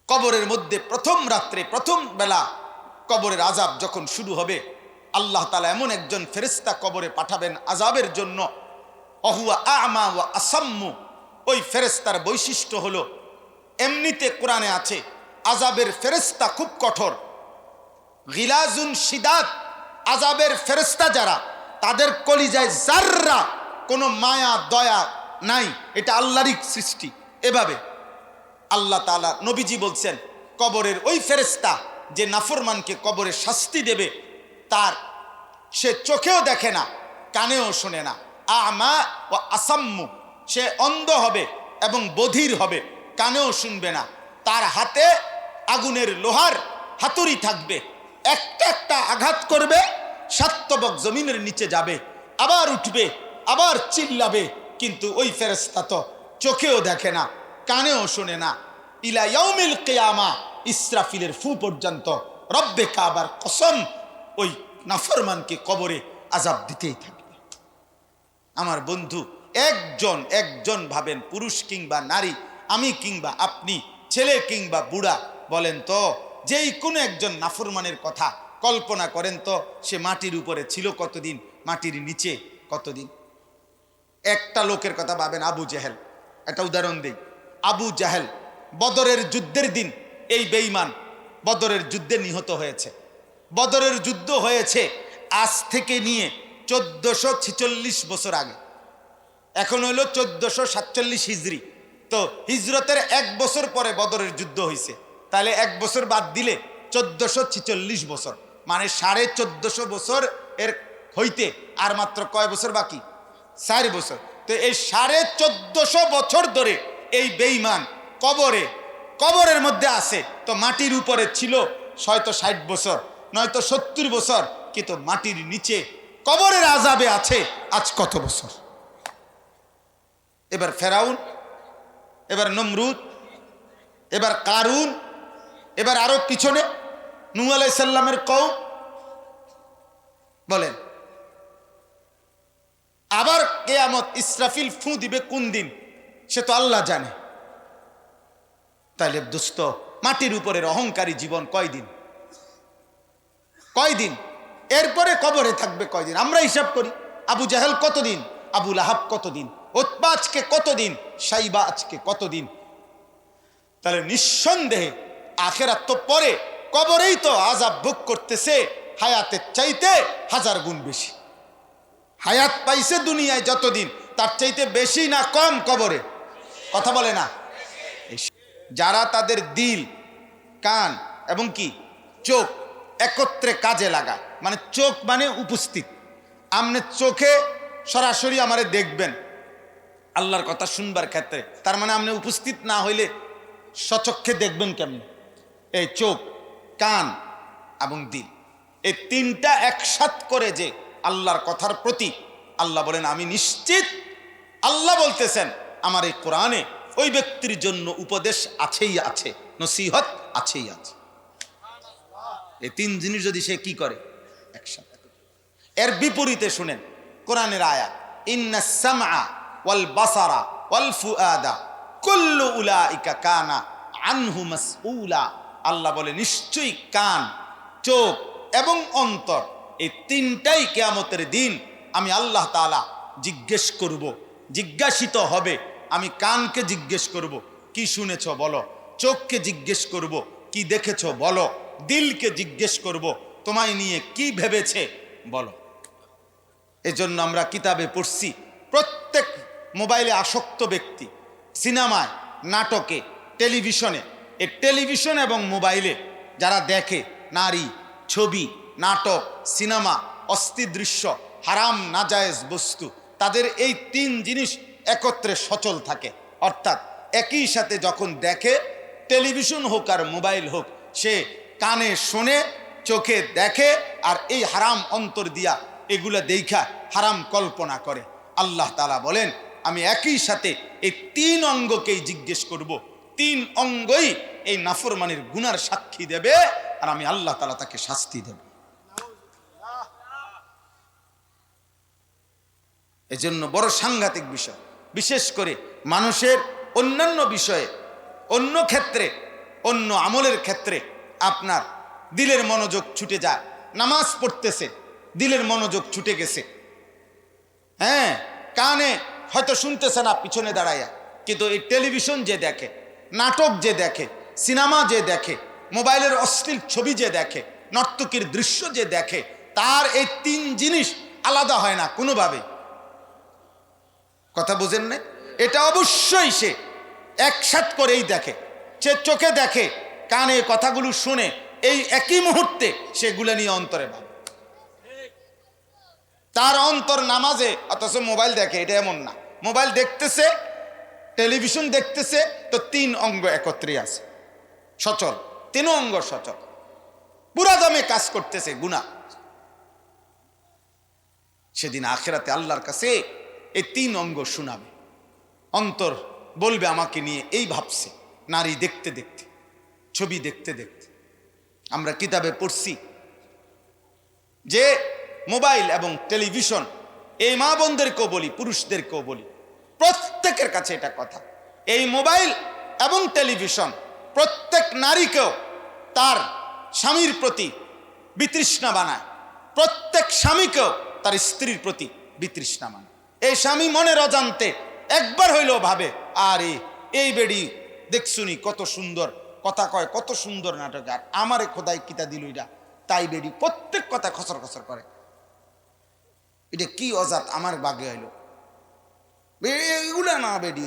কবরের মধ্যে প্রথম রাত্রে প্রথম বেলা কবরের আযাব যখন শুরু হবে, আল্লাহ তাআলা এমন একজন ফেরেশতা কবরে পাঠাবেন আযাবের জন্য। অহুয়া আ'মা ওয়া আসাম্মু, ওই ফেরেশতার বৈশিষ্ট্য হলো, এমনিতে কোরআনে আছে আযাবের ফেরেশতা খুব কঠোর, গিলাজুন শিদাত, আযাবের ফেরেশতা যারা, তাদের কলিজায় যাররা কোনো মায়া দয়া নাই, এটা আল্লাহরই সৃষ্টি। এভাবে আল্লাহ তাআলা নবীজি বলছেন, কবরের ওই ফেরেশতা যে নাফরমানকে কবরে শাস্তি দেবে, তার সে চোখেও দেখে না, কানেও শোনে না, আ'মা ওয়া আসাম্মু, সে অন্ধ হবে এবং বধির হবে, কানেও শুনবে না। তার হাতে আগুনের লোহার হাতুড়ি থাকবে, একটা একটা আঘাত করবে, 7 তবক জমিনের নিচে যাবে, আবার উঠবে, আবার চিল্লাবে, কিন্তু ওই ফেরেশতা তো চোখেও দেখে না, কানেও শোনে না। ইলা ইয়াউমিল কিয়ামা, ইসরাফিলের ফু পর্যন্ত রব্বে কাবার কসম, ওই নাফরমানকে কবরে আযাব দিতেই থাকবে। আমার বন্ধু, একজন একজন ভাবেন, পুরুষ কিংবা নারী, আমি কিংবা আপনি, ছেলে কিংবা বুড়া, বলেন তো যেই কোনো একজন নাফরমানের কথা কল্পনা করেন তো, সে মাটির উপরে ছিল কতদিন, মাটির নিচে কতদিন। একটা লোকের কথা ভাবেন, আবু জেহেল। একটা উদাহরণ দেই, আবু জেহেল বদরের যুদ্ধের দিন এই বেঈমান বদরের যুদ্ধে নিহত হয়েছে। বদরের যুদ্ধ হয়েছে আজ থেকে নিয়ে 1446 বছর আগে, এখন হলো 1447 হিজরি। তো হিজরতের 1 বছর পরে বদরের যুদ্ধ হয়েছে, তাহলে 1 বছর বাদ দিলে 1446 বছর, মানে 1450 বছর এর হইতে আর মাত্র কয় বছর বাকি? 4 বছর। তো এই 1450 বছর ধরে এই বেঈমান কবরের মধ্যে আছে। তো মাটির উপরে ছিল হয়তো 60 বছর, নয়তো 70 বছর, কিন্তু মাটির নিচে কবরের আযাবে আছে আজ কত বছর। এবার ফেরাউন, এবার নমরুদ, এবার কারুন, এবার আরো পিছনে নূহ আলাইহিস সালামের কওম, বলেন আবার কিয়ামত, ইসরাফিল ফু দিবে কোন দিন, সে তো আল্লাহ জানে। তাইলে দোস্ত, মাটির উপরের অহংকারী জীবন কয়দিন? কয়দিন? এরপরে কবরে থাকবে কয়দিন? আমরা হিসাব করি, আবু জাহেল কতদিন, আবু লাহাব কতদিন, উতবা আজকে কতদিন, সাইবা আজকে কতদিন। তাহলে নিঃসন্দেহে আখিরাত তো পরে, কবরেই তো আযাব ভোগ করতেছে হায়াতের চাইতে 1000 গুণ বেশি। হায়াত পাইছে দুনিয়ায় যতদিন, তার চাইতে বেশি না কম কবরে? কথা বলে না। যারা তাদের দিল, কান এবং কি চোখ একত্রে কাজে লাগায়, মানে চোখ মানে উপস্থিত, আপনি চোখে সরাসরি আমারে দেখবেন আল্লাহর কথা শুনবার ক্ষেত্রে, তার মানে আপনি উপস্থিত না হইলে সচক্ষে দেখবেন কেমন? এই চোখ, কান এবং দিল, এই তিনটা একসাথ করে যে আল্লাহর কথার প্রতি, আল্লাহ বলেন আমি নিশ্চিত, আল্লাহ বলতেছেন আমার এই কোরআনে ওই ব্যক্তির জন্য উপদেশ আছেই আছে, নসিহত আছেই আছে। এই 3 জিনিস যদি সে কি করে একসাথে। এর বিপরীতে শুনেন কোরআনের আয়াত, ইন্নাস সামআ ওয়াল বাসারা ওয়াল ফুআদা কুল্লু উলাইকা কানা আনহু মাসউলা। আল্লাহ বলে নিশ্চয়ই কান, চোখ এবং অন্তর, এই তিনটাই কিয়ামতের দিন আমি আল্লাহ তাআলা জিজ্ঞেস করব, জিজ্ঞাসিত হবে। আমি কানকে জিজ্ঞেস করব কি শুনেছ বলো, চোখকে জিজ্ঞেস করব কি দেখেছ বলো, দিলকে জিজ্ঞেস করব তোমায় নিয়ে কি ভেবেছে বলো। এজন্য আমরা কিতাবে পড়ছি, প্রত্যেক মোবাইলে আসক্ত ব্যক্তি, সিনেমায়, নাটকে, টেলিভিশনে, এই টেলিভিশন এবং মোবাইলে যারা দেখে নারী, ছবি, নাটক, সিনেমা, অস্থির দৃশ্য, হারাম নাজায়েজ বস্তু, তাদের এই 3 জিনিস একত্রে সচল থাকে। অর্থাৎ একই সাথে যখন দেখে, টেলিভিশন হোক আর মোবাইল হোক, সে কানে শোনে, চোখে দেখে, আর এই হারাম অন্তর দিয়া এগুলা দেখা হারাম কল্পনা করে। আল্লাহ তাআলা বলেন আমি একই সাথে এই 3 অঙ্গকেই জিজ্ঞেস করব, 3 অঙ্গই এই নাফরমানির গুনার সাক্ষী দেবে, আর আমি আল্লাহ তাআলা তাকে শাস্তি দেব। এজন্য বড় সাংঘাতিক বিষয়। বিশেষ করে মানুষের অন্যান্য বিষয়ে, অন্য ক্ষেত্রে, অন্য আমলের ক্ষেত্রে আপনার দিলের মনোযোগ ছুটে যায়। নামাজ পড়তেছে, দিলের মনোযোগ ছুটে গেছে। হ্যাঁ, কানে হয়তো শুনতেছে না পিছনে দাঁড়াইয়া, কিন্তু এই টেলিভিশন যে দেখে, নাটক যে দেখে, সিনেমা যে দেখে, মোবাইলের অশ্লীল ছবি যে দেখে, নর্তকীর দৃশ্য যে দেখে, তার এই তিন জিনিস আলাদা হয় না কোনোভাবে। কথা বুঝেন না? এটা অবশ্যই সে একসাথ করেই দেখে। সে চোখে দেখে, কানে কথাগুলো শুনে, এই একই মুহূর্তে সেগুলো নিয়ে অন্তরে ভাবে। তার অন্তর নামাজে, অথচ মোবাইল দেখে। এটা এমন না, মোবাইল দেখতেছে, টেলিভিশন দেখতেছে, তো তিন অঙ্গ একত্রে আছে, সচল, তিন অঙ্গ সচল, পুরা দমে কাজ করতেছে গুনাহ। সেদিন আখিরাতে আল্লাহর কাছে এই তিন অঙ্গ শোনাবে। অন্তর বলবে আমাকে নিয়ে এই ভাবছে, নারী দেখতে দেখতে, ছবি দেখতে দেখতে। আমরা কিতাবে পড়ছি যে মোবাইল এবং টেলিভিশন, এই মা বোনদেরকেও বলি, পুরুষদেরকেও বলি, প্রত্যেকের কাছে এটা কথা, এই মোবাইল এবং টেলিভিশন প্রত্যেক নারীকেও তার স্বামীর প্রতি বিতৃষ্ণা বানায়, প্রত্যেক স্বামীকেও তার স্ত্রীর প্রতি বিতৃষ্ণা বানায়। এই স্বামী মনের অজান্তে একবার হইলেও ভাবে, আরে এই বেডি দেখছুনি কত সুন্দর কথা কয়, কত সুন্দর নাটক, আর আমারে খোদাই কিতা দিল এটা, তাই বেডি প্রত্যেক কথা খসর খসর করে, এটা কি অজাত আমার বাগে হইল, এগুলা না বেডি।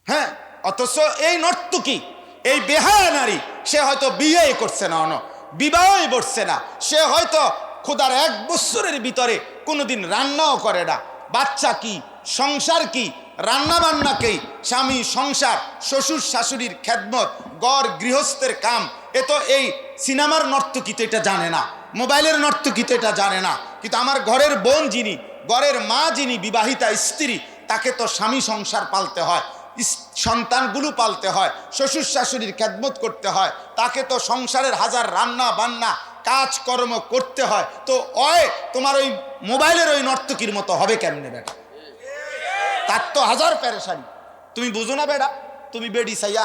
হ্যাঁ, অথচ এই নর্তকী, এই বেহায়া নারী, সে হয়তো বিয়ে করছে না, বিবাহই বসছে না, সে হয়তো খোদার 1 বছরের ভিতরে কোনোদিন রান্নাও করে না। বাচ্চা কি, সংসার কি, রান্না বান্না কি, স্বামী সংসার, শ্বশুর শাশুড়ির খেদমত, গড় গৃহস্থের কাম, এ তো এই সিনেমার নর্তকী তো এটা জানে না, মোবাইলের নর্তকী তো এটা জানে না। কিন্তু আমার ঘরের বোন যিনি, ঘরের মা যিনি, বিবাহিতা স্ত্রী, তাকে তো স্বামী সংসার পালতে হয়, সন্তানগুলো পালতে হয়, শ্বশুর শাশুড়ির খেদমত করতে হয়, তাকে তো সংসারের হাজার রান্না বান্না কাজকর্ম করতে হয়। তো তোমার ওই মোবাইলের ওই নর্তকীর মতো হবে কেমনে বেটা? তার তো হাজার পেরেশানি। তুমি বুঝো না বেটা? তুমি বেডি চাইয়া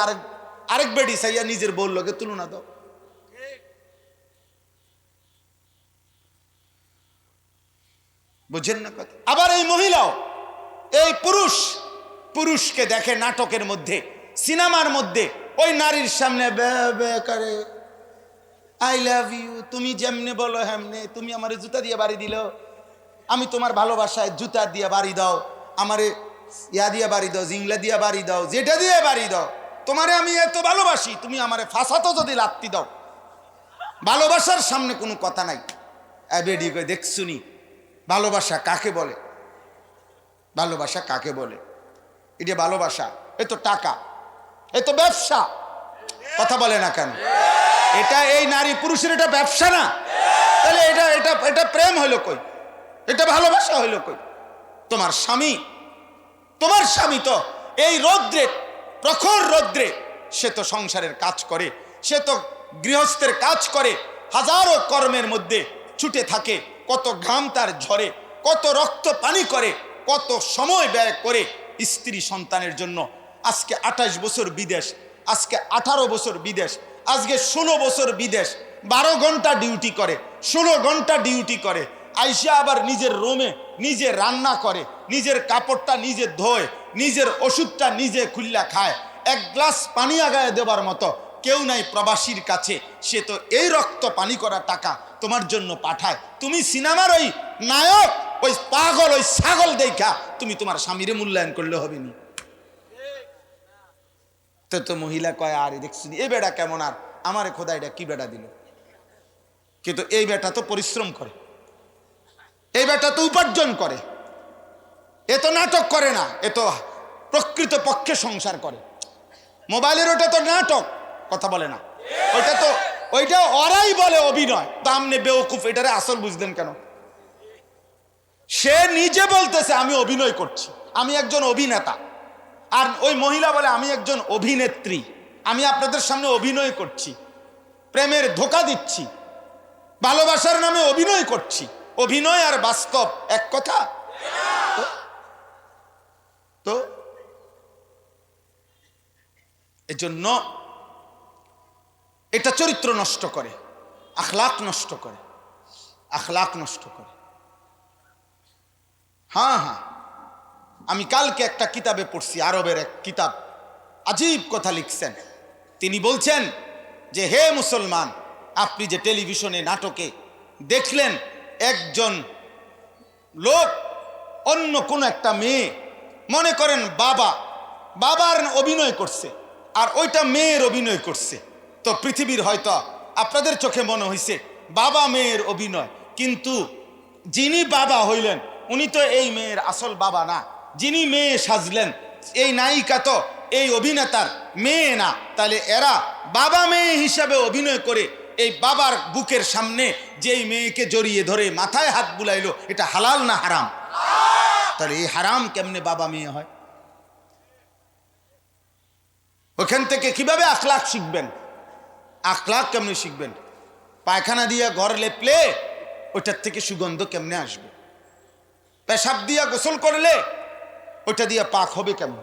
আরেক বেডি চাইয়া নিজের বউর লগে তুলনা দাও। বুঝেন না কথা? আবার এই মহিলাও, এই পুরুষকে দেখে নাটকের মধ্যে, সিনেমার মধ্যে, ওই নারীর সামনে বে বে করে, আই লাভ ইউ, তুমি যেমনে বলো হেমনে, তুমি আমারে জুতা দিয়ে বাড়ি দিল, আমি তোমার ভালোবাসায় জুতা দিয়ে বাড়ি দাও, আমারে ইয়া দিয়ে বাড়ি দাও, জিংলা দিয়ে বাড়ি দাও, যেটা দিয়ে বাড়ি দাও, তোমারে আমি এত ভালোবাসি, তুমি আমারে ফাঁসাতো যদি লাত্তি দাও। ভালোবাসার সামনে কোনো কথা নাই। বেডি কই দেখছুনি ভালোবাসা কাকে বলে? ভালোবাসা কাকে বলে? এটা ভালোবাসা, এ তো টাকা, এ তো ব্যবসা। কথা বলে না কেন? এটা এই নারী পুরুষের এটা ব্যবসা না? তাহলে এটা এটা এটা প্রেম হইলো কই? এটা ভালোবাসা হইলো কই? তোমার স্বামী তো এই রৌদ্রে, প্রখর রৌদ্রে, সে তো সংসারের কাজ করে, সে তো গৃহস্থের কাজ করে, হাজারো কর্মের মধ্যে ছুটে থাকে, কত ঘাম তার ঝরে, কত রক্ত পানি করে, কত সময় ব্যয় করে স্ত্রী সন্তানের জন্য। আজকে 28 বছর বিদেশ, আজকে 18 বছর বিদেশ, আজকে 16 বছর বিদেশ, 12 ঘন্টা ডিউটি করে, 16 ঘন্টা ডিউটি করে, আইসা আবার নিজের রুমে নিজে রান্না করে, নিজের কাপড়টা নিজে ধোয়, নিজের ওষুধটা নিজে খুল্লা খায়, 1 গ্লাস পানি আগায় দেবার মতো কেউ নাই প্রবাসীর কাছে। সে তো এই রক্ত পানি করা টাকা তোমার জন্য পাঠায়। তুমি সিনেমার ওই নায়ক, ওই পাগল, ওই ছাগল দেখা তুমি তোমার স্বামীরে মূল্যায়ন করলে হবে নি? তো মহিলা কয়, আরে দেখছি এই বেটা কেমন, আর আমারে খোদা এটা কি বেটা দিল। কিন্তু এই বেটা তো পরিশ্রম করে, এই বেটা তো উপার্জন করে, এ তো নাটক করে না, এ তো প্রকৃত পক্ষে সংসার করে। মোবাইলের ওটা তো নাটক, কথা বলে না, ওইটা ওরাই বলে অভিনয়। তা আমনে বেওকুফ, এটারে আসল বুঝলেন কেন? সে নিজে বলতেছে আমি অভিনয় করছি, আমি একজন অভিনেতা, আর ওই মহিলা বলে আমি একজন অভিনেত্রী, আমি আপনাদের সামনে অভিনয় করছি, প্রেমের ধোঁকা দিচ্ছি, ভালোবাসার নামে অভিনয় করছি। অভিনয় আর বাস্তব এক কথা? তো এজন্য এটা চরিত্র নষ্ট করে, আখলাক নষ্ট করে, আখলাক নষ্ট করে। হ্যাঁ, আমি কালকে একটা কিতাবে পড়ছি, আরবের এক কিতাব, আজীব কথা লিখছেন। তিনি বলছেন যে হে মুসলমান, আপনি যে টেলিভিশনে নাটকে দেখলেন একজন লোক অন্য কোন একটা মেয়ে, মনে করেন বাবার অভিনয় করছে আর ওইটা মেয়ের অভিনয় করছে, তো পৃথিবীর হয়তো আপনাদের চোখে মনে হয়েছে বাবা মেয়ের অভিনয়, কিন্তু যিনি বাবা হইলেন উনি তো এই মেয়ের আসল বাবা না, যিনি মেয়ে সাজলেন এই নায়িকা তো এই অভিনেতার মেয়ে না। তাহলে এরা বাবা মেয়ে হিসাবে অভিনয় করে এই বাবার বুকের সামনে যেই মেয়েকে জড়িয়ে ধরে মাথায় হাত বুলাইলো, এটা হালাল না হারাম? তাহলে এই হারাম কেমনে বাবা মেয়ে হয়? ওখান থেকে কিভাবে আখলাক শিখবেন? আখলাক কেমনে শিখবেন? পায়খানা দিয়ে ঘর লেপলে ওইটার থেকে সুগন্ধ কেমনে আসবে? পেশাব দিয়া গোসল করলে ওইটা দিয়ে পাক হবে কেমন?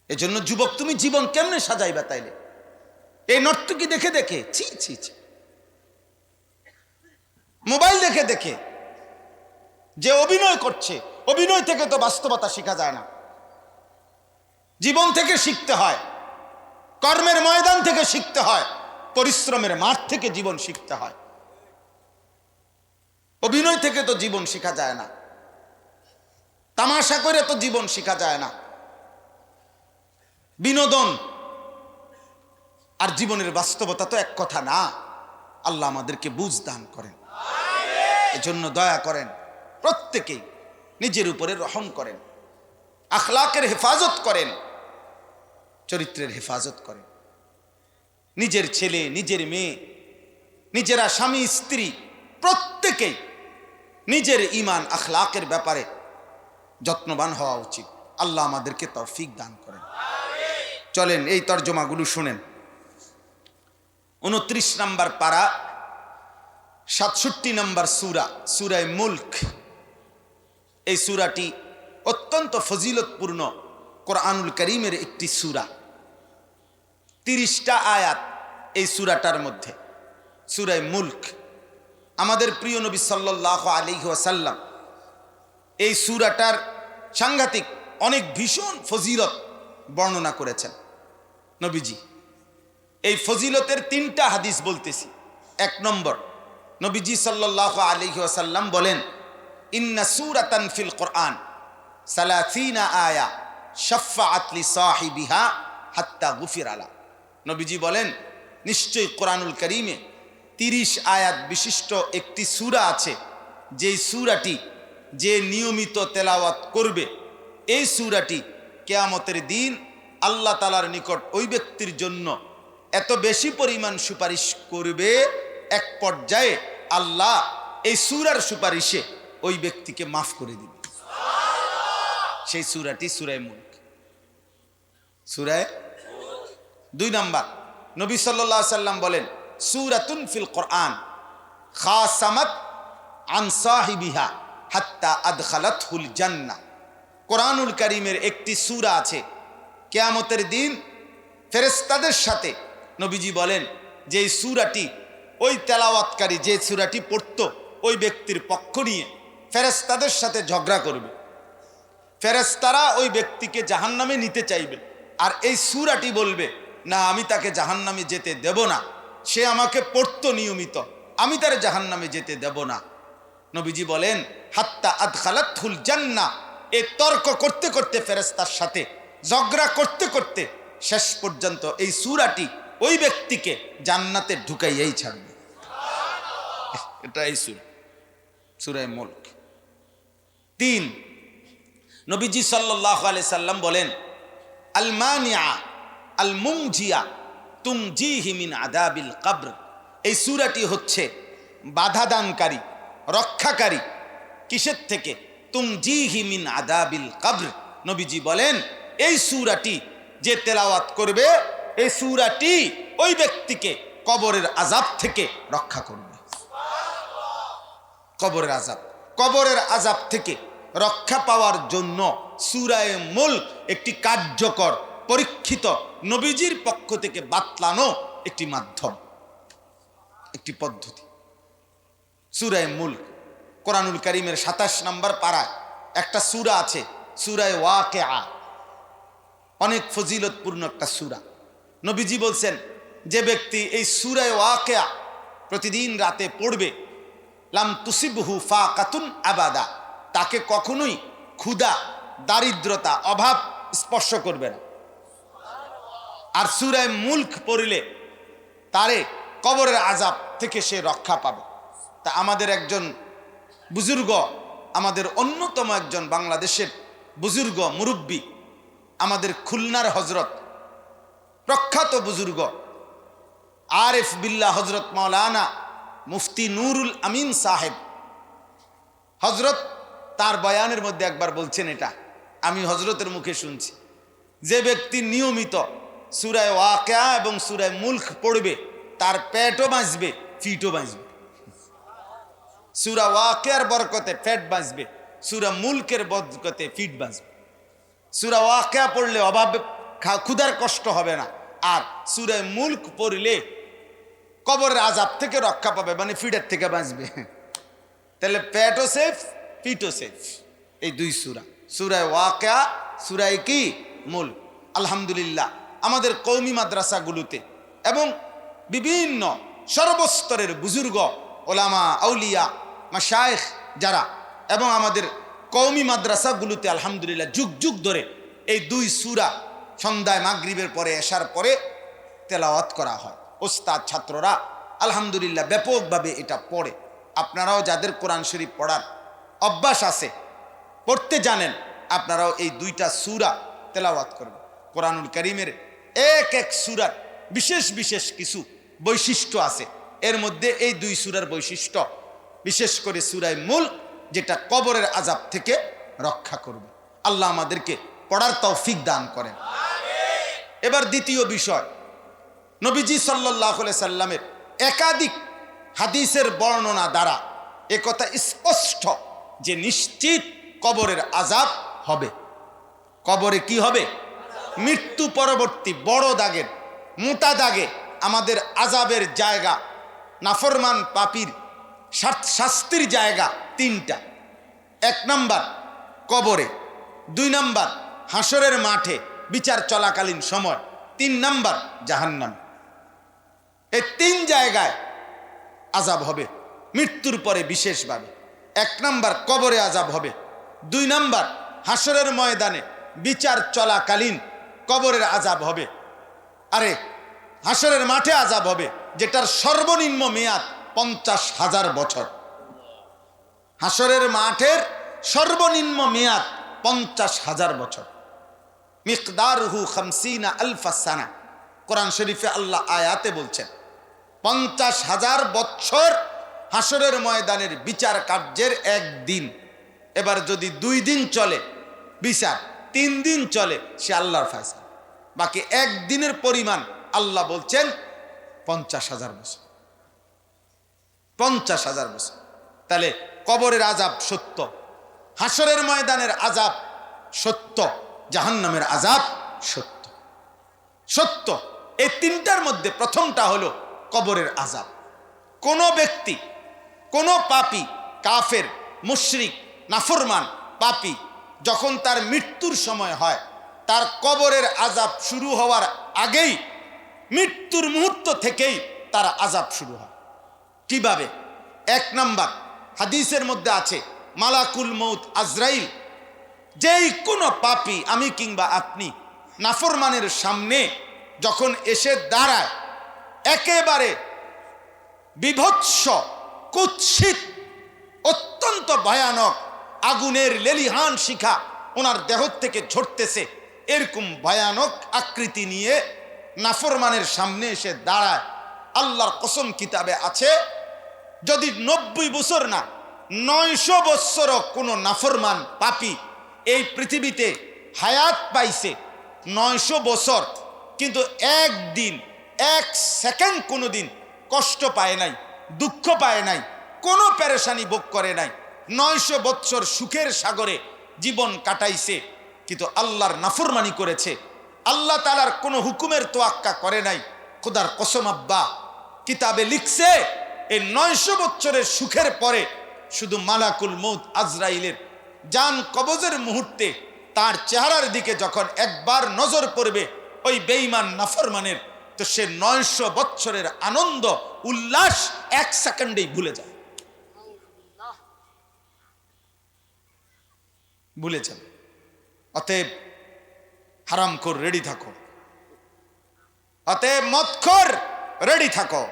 এজন্য যুবক, তুমি জীবন কেমনে সাজাইবা? তাইলে এই নর্তকী দেখে দেখে, ছি ছি ছি, মোবাইল দেখে দেখে যে অভিনয় করছে, অভিনয় থেকে তো বাস্তবতা শেখা যায় না, জীবন থেকে শিখতে হয়, কর্মের ময়দান থেকে শিখতে হয়, পরিশ্রমের মাঠ থেকে জীবন শিখতে হয়। অভিনয় থেকে তো জীবন শেখা যায় না, তামাশা করে তো জীবন শেখা যায় না। বিনোদন আর জীবনের বাস্তবতা তো এক কথা না। আল্লাহ আমাদেরকে বুঝ দান করেন, এজন্য দয়া করেন, প্রত্যেকেই নিজের উপরে রহম করেন, আখলাকের হেফাজত করেন, চরিত্রের হেফাজত করেন। নিজের ছেলে, নিজের মেয়ে, নিজেরা স্বামী স্ত্রী প্রত্যেকেই নিজের ঈমান আখলাকের ব্যাপারে যত্নবান হওয়া উচিত। আল্লাহ আমাদেরকে তৌফিক দান করেন। চলেন এই তর্জমাগুলো শুনেন। 29 নম্বর পারা, 67 নম্বর সূরা, সূরা মুলক। এই সূরাটি অত্যন্ত ফজিলতপূর্ণ কোরআনুল কারীমের একটি সূরা। 30টা আয়াত এই সূরাটার মধ্যে। সূরা মুলক, আমাদের প্রিয় নবী সাল্লাল্লাহু আলাইহি ওয়াসাল্লাম এই সূরাটার সাংঘাতিক অনেক ভীষণ ফজিলত বর্ণনা করেছেন নবীজি। এই ফজিলতের 3টা হাদিস বলতেছি। 1 নম্বর, নবীজি সাল্লাল্লাহু আলাইহি ওয়াসাল্লাম বলেন, ইন্না সূরাতান ফিল কোরআন 30 আয়া শাফাআত লি সাহিবিহা হাত্তা গুফিরা লা। নবীজি বলেন, নিশ্চয়ই কোরআনুল কারীমে 30 আয়াত বিশিষ্ট একটি সূরা আছে, যেই সূরাটি যে নিয়মিত তেলাওয়াত করবে, এই সূরাটি কিয়ামতের দিন আল্লাহ তাআলার নিকট ওই ব্যক্তির জন্য এত বেশি পরিমাণ সুপারিশ করবে, এক পর্যায়ে আল্লাহ এই সূরার সুপারিশে ওই ব্যক্তিকে মাফ করে দিবে। সেই সূরাটি সূরা মুলক। সূরা 2 নম্বর, নবী সাল্লাল্লাহু আলাইহি সাল্লাম বলেন, সূরাতুন ফিল কোরআন খাসামাত আন সাহিবিহা হাত্তা আদখালাতহুল জান্নাহ। কোরআনুল কারীমের একটি সূরা আছে, কিয়ামতের দিন ফেরেশতাদের সাথে নবীজি বলেন যে এই সূরাটি ওই তেলাওয়াতকারী যে সূরাটি পড়তো ওই ব্যক্তির পক্ষ নিয়ে ফেরেশতাদের সাথে ঝগড়া করবে। ফেরেশতারা ওই ব্যক্তিকে জাহান্নামে নিতে চাইবে, আর এই সূরাটি বলবে, না, আমি তাকে জাহান্নামে যেতে দেব না, সে আমাকে পড়তো নিয়মিত, আমি তার জাহান্নামে যেতে দেব না। নবীজি বলেন, হাত্তা আদখালাতহুল জান্নাহ। এই তর্ক করতে করতে, ফেরেশতার সাথে ঝগড়া করতে করতে শেষ পর্যন্ত এই সূরাটি ওই ব্যক্তিকে জান্নাতে ঢুকাইয়াই ছাড়বে। এটা এই সূরা মুলক। 3, নবীজি সাল্লাল্লাহু আলাইহি সাল্লাম বলেন, আল মানিআ আল মুনজিয়া তুনজিহি মিন আযাবিল কবর। এই সূরাটি হচ্ছে বাধাদানকারী, রক্ষাকারী। কিসের থেকে? তুনজিহি মিন আযাবিল কবর। নবীজি বলেন, এই সূরাটি যে তেলাওয়াত করবে, এই সূরাটি ওই ব্যক্তিকে কবরের আযাব থেকে রক্ষা করবে। কবরের আযাব থেকে রক্ষা পাওয়ার জন্য সূরা মুলক একটি কার্যকর পরীক্ষিত নবীজির পক্ষ থেকে বাতলানো একটি মাধ্যম, একটি পদ্ধতি। সূরা মুলক, কোরআনুল কারীমের 27 নম্বর পারায় একটা সূরা আছে, সূরা ওয়াকিয়া। অনেক ফজিলতপূর্ণ একটা সূরা। নবীজি বলছেন, যে ব্যক্তি এই সূরা ওয়াকিয়া প্রতিদিন রাতে পড়বে, লাম তুসিবহু ফাকাতুন আবাদা, তাকে কখনোই ক্ষুধা, দারিদ্রতা, অভাব স্পর্শ করবে না। আর সূরা মুলক পড়লে তারে কবরের আযাব থেকে সে রক্ষা পাবে। তা আমাদের একজন বুজুর্গ, আমাদের অন্যতম একজন বাংলাদেশের বুজুর্গ মুরব্বী, আমাদের খুলনার হজরত, প্রখ্যাত বুজুর্গ আরিফ বিল্লাহ হজরত মাওলানা মুফতি নুরুল আমিন সাহেব, হজরত তার বয়ানের মধ্যে একবার বলছেন, এটা আমি হজরতের মুখে শুনছি, যে ব্যক্তি নিয়মিত সূরা ওয়াকিয়া এবং সূরা মুলক পড়বে তার পেটও বাঁচবে, ফিটও বাঁচবে। সূরা ওয়াকিয়ার বরকতে পেট বাঁচবে, সূরা মুলকের বরকতে ফিট বাঁচবে। সূরা ওয়াকিয়া পড়লে অভাবে ক্ষুধার কষ্ট হবে না, আর সূরা মুলক পড়লে কবরের আযাব থেকে রক্ষা পাবে, মানে ফিটের থেকে বাঁচবে। তাহলে পেটও সেফ, ফিটও সেফ। এই দুই সূরা, সূরা ওয়াকিয়া, সূরা কি মুলক। আলহামদুলিল্লাহ, আমাদের কওমি মাদ্রাসাগুলোতে এবং বিভিন্ন সর্বস্তরের বুজুর্গ ওলামা, আউলিয়া, মাশায়েখ যারা, এবং আমাদের কওমি মাদ্রাসাগুলোতে আলহামদুলিল্লাহ যুগ যুগ ধরে এই দুই সূরা সন্ধ্যায় মাগরিবের পরে, এশার পরে তেলাওয়াত করা হয়। ওস্তাদ ছাত্ররা আলহামদুলিল্লাহ ব্যাপকভাবে এটা পড়ে। আপনারাও যাদের কোরআন শরীফ পড়ার অভ্যাস আছে, পড়তে জানেন, আপনারাও এই দুইটা সূরা তেলাওয়াত করবেন। কোরআনুল কারীমের এক এক সূরার বিশেষ বিশেষ কিছু বৈশিষ্ট্য আছে। এর মধ্যে এই দুই সূরার বৈশিষ্ট্য, বিশেষ করে সূরা মুলক, যেটা কবরের আযাব থেকে রক্ষা করবে। আল্লাহ আমাদেরকে পড়ার তৌফিক দান করেন। এবার দ্বিতীয় বিষয়, নবীজি সাল্লাল্লাহু আলাইহি সাল্লামের একাধিক হাদিসের বর্ণনা দ্বারা একথা স্পষ্ট যে নিশ্চিত কবরের আযাব হবে। কবরে কি হবে? মৃত্যু পরবর্তী বড় দাগের, মোটা দাগে আমাদের আযাবের জায়গা, নাফরমান পাপীর শাস্তির জায়গা তিনটা। 1 নাম্বার কবরে, 2 নাম্বার হাসরের মাঠে বিচার চলাকালীন সময়, 3 নাম্বার জাহান্নাম। এই 3 জায়গায় আযাব হবে মৃত্যুর পরে বিশেষভাবে। 1 নাম্বার কবরে আযাব হবে, 2 নাম্বার হাসরের ময়দানে বিচার চলাকালীন কবরের আযাব হবে, আরে হাসরের মাঠে আযাব হবে, যেটার সর্বনিম্ন মেয়াদ 50,000 বছর। হাসরের মাঠের সর্বনিম্ন মেয়াদ 50,000 বছর। মিকদারুহু 50 আলফ সানা, কোরআন শরীফে আল্লাহ আয়াতে বলছেন 50,000 বছর হাসরের ময়দানের বিচার কার্যের একদিন। এবার যদি 2 দিন চলে বিচার, 3 দিন চলে, সে আল্লাহর ফয়সালা। বাকি একদিনের পরিমাণ আল্লাহ বলছেন 50,000 বছর। 50,000 বছর। তাহলে কবরের আযাব সত্য, হাসরের ময়দানের আযাব সত্য, জাহান্নামের আযাব সত্য। সত্য এই তিনটার মধ্যে প্রথমটা হলো কবরের আযাব। কোন ব্যক্তি, কোন পাপী, কাফের, মুশরিক, নাফরমান পাপী যখন তার মৃত্যুর সময় হয়, তার কবরের আযাব শুরু হওয়ার আগেই, মৃত্যুর মুহূর্ত থেকেই তার আযাব শুরু হয়। কিভাবে? 1 নাম্বার হাদিসের মধ্যে আছে, মালাকুল মউত আজরাইল যেই কোনো পাপী, আমি কিংবা আপনি, নাফরমানের সামনে যখন এসে দাঁড়ায়, একেবারে বিভৎস, কুৎসিত, অত্যন্ত ভয়ানক আগুনের লেলিহান শিখা ওনার দেহ থেকে ঝরতেছে, এরকম ভয়ানক আকৃতি নিয়ে নাফরমানের সামনে এসে দাঁড়ায়। আল্লাহর কসম কিতাবে আছে, যদি 90 বছর না 900 বছরও কোনো নাফরমান পাপী এই পৃথিবীতে হায়াত পাইছে, 900 বছর, কিন্তু একদিন, 1 সেকেন্ড কোনোদিন কষ্ট পায় নাই, দুঃখ পায় নাই, কোনো পেরেশানি ভোগ করে নাই, 900 বছর সুখের সাগরে জীবন কাটাইছে, কিন্তু আল্লাহর নাফরমানি করেছে, আল্লাহ তাআলার কোনো হুকুমের তোয়াক্কা করে নাই। খোদার কসম আব্বা, কিতাবে লিখছে এই 900 বছরের সুখের পরে শুধু মালাকুল মউত আজরাইলের জান কবজের মুহূর্তে তার চেহারার দিকে যখন একবার নজর পড়বে ওই বেঈমান নাফরমানের, তো সে 900 বছরের আনন্দ উল্লাস 1 সেকেন্ডেই ভুলে যায়, ভুলে যাবে। অতএব হারামখোর রেডি থাকো, অতএব মদখোর রেডি থাকো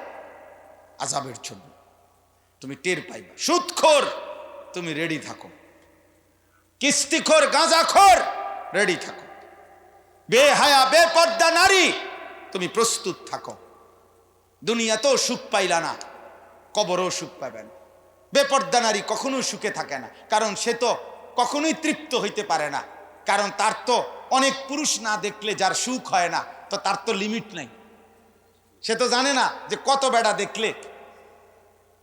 আযাবের জন্য, তুমি টের পাইবা। সুদখোর তুমি রেডি থাকো, কিস্তিখোর গাঁজাখোর রেডি থাকো, বেহায়া বেপর্দা নারী তুমি প্রস্তুত থাকো। দুনিয়াতেও সুখ পাইলা না, কবরেও সুখ পাবে না। বেপর্দা নারী কখনো সুখে থাকে না, কারণ সে তো কখনোই তৃপ্ত হইতে পারে না, কারণ তার তো অনেক পুরুষ না দেখলে যার সুখ হয় না, তো তার তো লিমিট নাই। সে তো জানে না যে কত বেড়া দেখলে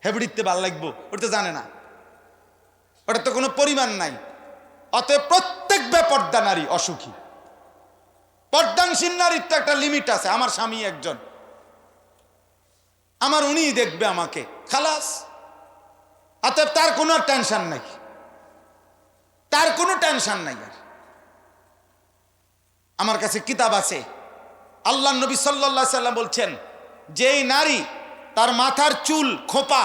হেবড়িতে ভাল লাগবো, ওটা তো জানে না, ওটা তো কোনো পরিমাণ নাই। অতএব প্রত্যেক বেপর্দা নারী অসুখী। পর্দাংশীল নারীর তো একটা লিমিট আছে। আমার স্বামী একজন, আমার উনিই দেখবে আমাকে, খালাস। অতএব তার কোনো টেনশন নাই, তার কোনো টেনশন নাই। আর আমার কাছে কিতাব আছে, আল্লাহ নবী সাল্লাল্লাহু আলাইহি সাল্লাম বলছেন, যেই নারী তার মাথার চুল খোপা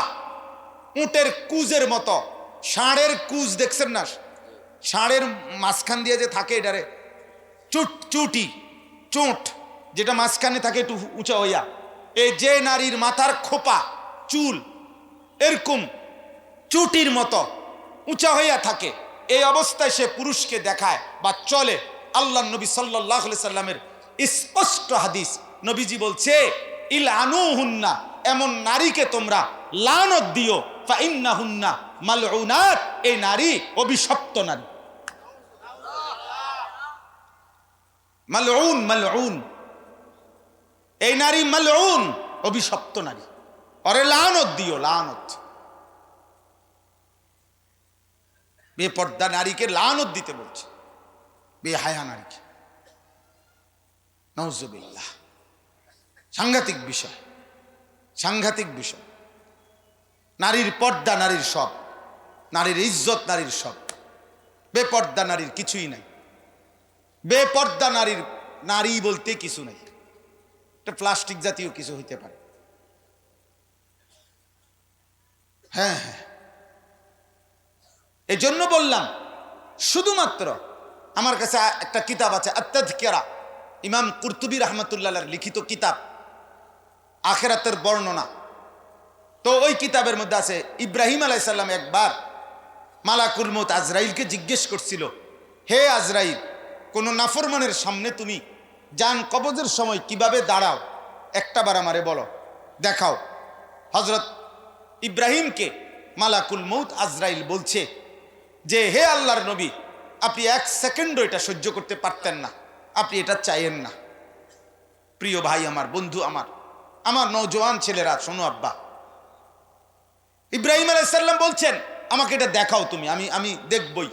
উটের কুজের মতো, ষাঁড়ের কুজ দেখছেন না, ষাঁড়ের মাঝখান দিয়ে যে থাকে এটারে চুটি, চোট যেটা মাঝখানে থাকে একটু উঁচা হইয়া, এই যে নারীর মাথার খোপা চুল এরকম চুটির মতো উঁচা হইয়া থাকে, এই অবস্থায় সে পুরুষকে দেখায় বা চলে, আল্লাহ নবী সাল্লাল্লাহু আলাইহি সাল্লামের স্পষ্ট হাদিস, নবীজি বলছে ইলআনুহুন্না, এমন নারীকে তোমরা লানত দিও, ফা ইন্নাহুন্না মালউনাত, এই নারী অভিশপ্ত নারী। মালউন, মালউন, এই নারী মালউন, অভিশপ্ত নারী, আরে লানত দিও, লানত। বেপর্দা নারীকে লানত দিতে বলছে, বেহায়া নারীকে। নাউজুবিল্লাহ। সাংঘাতিক বিষয়, সাংঘাতিক বিষয়। নারীর পর্দা নারীর সব, নারীর ইজ্জত নারীর সব, বেপর্দা নারীর কিছুই নাই। বেপর্দা নারীর নারী বলতে কিছু নাই, এটা প্লাস্টিক জাতীয় কিছু হইতে পারে। হ্যাঁ হ্যাঁ, এই জন্য বললাম, শুধুমাত্র আমার কাছে একটা কিতাব আছে আত-তাযকিরা, ইমাম কুরতুবী রাহমাতুল্লাহর লিখিত কিতাব, আখিরাতের বর্ণনা। তো ওই কিতাবের মধ্যে আছে, ইব্রাহিম আলাইহিস সালাম একবার মালাকুল মউত আজরাইলকে জিজ্ঞেস করছিল, হে আজরাইল, কোন নাফরমানের সামনে তুমি জান কবজের সময় কিভাবে দাঁড়াও, একটাবার আমারে বলো, দেখাও। হযরত ইব্রাহিমকে মালাকুল মউত আজরাইল বলছে যে, হে আল্লাহর নবী, আপনি 1 সেকেন্ডও এটা সহ্য করতে পারতেন না, আপনি এটা চাইেন না। প্রিয় ভাই আমার, বন্ধু আমার, আমার নওজোয়ান ছেলেরা শোনো আব্বা, ইব্রাহিম আলাইহিস সালাম বলছেন, আমাকে এটা দেখাও তুমি, আমি দেখবই।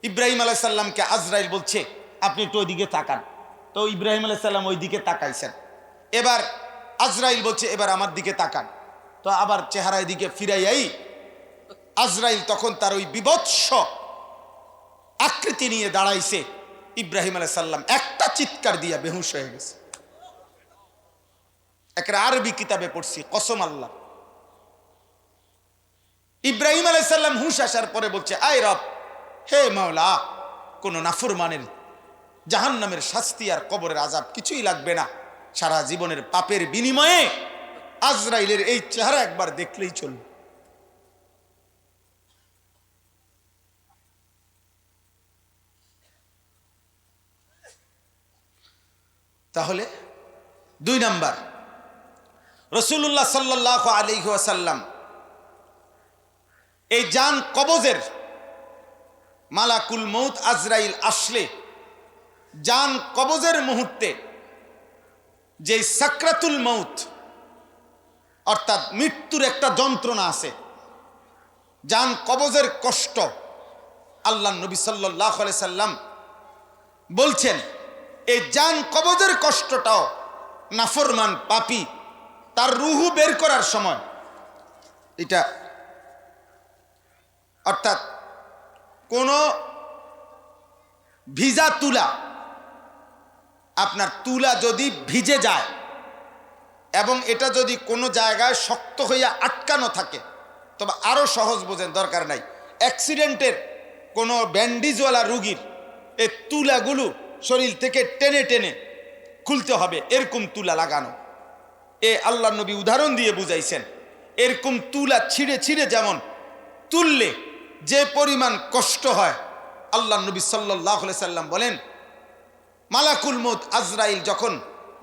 ইব্রাহিম আলাইহিস সালামকে আজরাইল বলছে, আপনি একটু ওইদিকে তাকান। তো ইব্রাহিম আলাইহিস সালাম ওই দিকে তাকাইছেন। এবার আজরাইল বলছে, এবার আমার দিকে তাকান। তো আবার চেহারা দিকে ফিরাইয়াই আজরাইল তখন তার ওই বিভৎস আকৃতি নিয়ে দাঁড়াইছে। ইব্রাহিম আলাইহিস সালাম একটা চিৎকার দিয়া বেহুশ হয়ে গেছে। একটা আরবি কিতাবে পড়ছি, কসম আল্লাহ। ইব্রাহিম আলাইহিস সালাম হুশ আসার পরে বলছে, আয় রব, হে মাওলা, কোন নাফরমানের জাহান্নামের শাস্তি আর কবরের আযাব কিছুই লাগবে না, সারা জীবনের পাপের বিনিময়ে আজরাইলের এই চেহারা একবার দেখলেই চলবে। তাহলে 2 নাম্বার, রাসূলুল্লাহ সাল্লাল্লাহু আলাইহি ওয়াসাল্লাম এই জান কবজের মালাকুল মউত আজরাইল আসলে জান কবজের মুহূর্তে যে সাকরাতুল মউত অর্থাৎ মৃত্যুর একটা যন্ত্রণা আছে, জান কবজের কষ্ট, আল্লাহ নবী সাল্লাল্লাহু আলাইহি সাল্লাম বলছেন এই জান কবজের কষ্টটাও নাফরমান পাপী তার রুহু বের করার সময় এটা অর্থাৎ কোন ভিজা তুলা, আপনার তুলা যদি ভিজে যায় এবং এটা যদি কোনো জায়গায় শক্ত হইয়া আটকানো থাকে, তবে আরো সহজ বোঝেন, দরকার নাই, অ্যাক্সিডেন্টের কোনো ব্যান্ডিজওয়ালা রুগীর এই তুলাগুলো শরীর থেকে টেনে টেনে খুলতে হবে, এরকম তুলা লাগানো। আল্লাহ নবী উদাহরণ দিয়ে বুঝাইছেন। এরকম তুলা ছিঁড়ে ছিঁড়ে যেমন তুললে যে পরিমাণ কষ্ট হয়, আল্লাহ নবী সাল্লাল্লাহু আলাইহি সাল্লাম বলেন, মালাকুল মউত আজরাইল যখন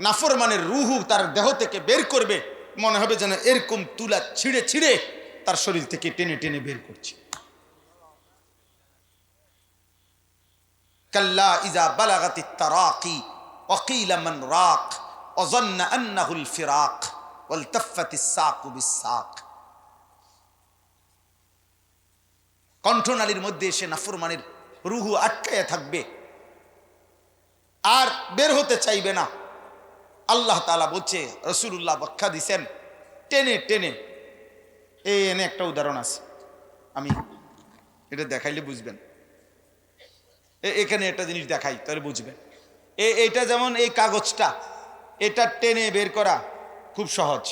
নাফরমানের রুহু তার দেহ থেকে বের করবে, মনে হবে যেন এরকম তুলা ছিঁড়ে ছিঁড়ে তার শরীর থেকে টেনে টেনে বের করছে। কাল্লা ইজা বালাগাতিত তারাকি ওয়া কিলা মান রাক ওয়া যান্না আন্নাহুল ফিরাক ওয়ালতাফাতিস সাকু বিস-সাক। কণ্ঠনালীর মধ্যে এসে নাফরমানের রুহু আটকায়া থাকবে আর বের হতে চাইবে না। আল্লাহ তাআলা বলছে, রাসূলুল্লাহ ব্যাখ্যা দিয়েছেন, টেনে টেনে। এনে একটা উদাহরণ আছে, আমি এটা দেখাইলে বুঝবেন। এখানে একটা জিনিস দেখাই তাহলে বুঝবেন। এইটা যেমন এই কাগজটা, এটা টেনে বের করা খুব সহজ,